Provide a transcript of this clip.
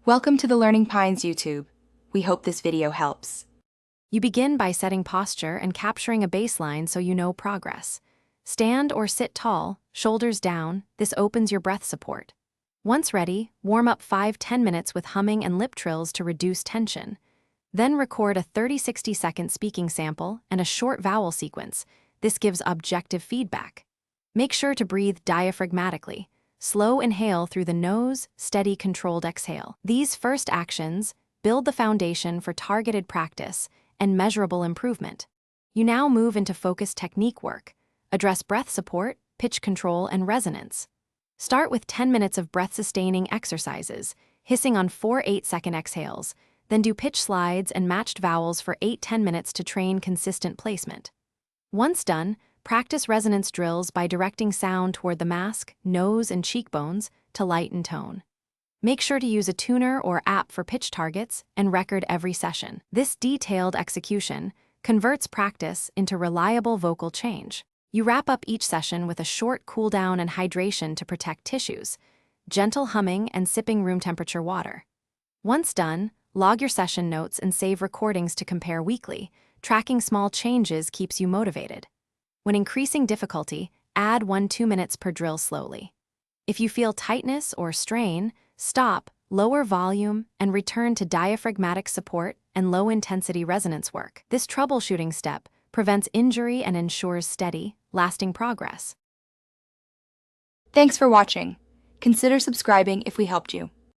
Welcome to the Learning Pines YouTube. We hope this video helps. You begin by setting posture and capturing a baseline so you know progress. Stand or sit tall, shoulders down. This opens your breath support. Once ready, warm up 5-10 minutes with humming and lip trills to reduce tension. Then record a 30-60 second speaking sample and a short vowel sequence. This gives objective feedback. Make sure to breathe diaphragmatically. Slow inhale through the nose, steady controlled exhale. These first actions build the foundation for targeted practice and measurable improvement. You now move into focused technique work. Address breath support, pitch control, and resonance. Start with 10 minutes of breath-sustaining exercises, hissing on 4 8-second exhales. Then do pitch slides and matched vowels for 8-10 minutes to train consistent placement. Once done, practice resonance drills by directing sound toward the mask, nose, and cheekbones to lighten tone. Make sure to use a tuner or app for pitch targets and record every session. This detailed execution converts practice into reliable vocal change. You wrap up each session with a short cool down and hydration to protect tissues, gentle humming, and sipping room temperature water. Once done, log your session notes and save recordings to compare weekly. Tracking small changes keeps you motivated. When increasing difficulty, add 1-2 minutes per drill slowly. If you feel tightness or strain, stop, lower volume, and return to diaphragmatic support and low-intensity resonance work. This troubleshooting step prevents injury and ensures steady, lasting progress. Thanks for watching. Consider subscribing if we helped you.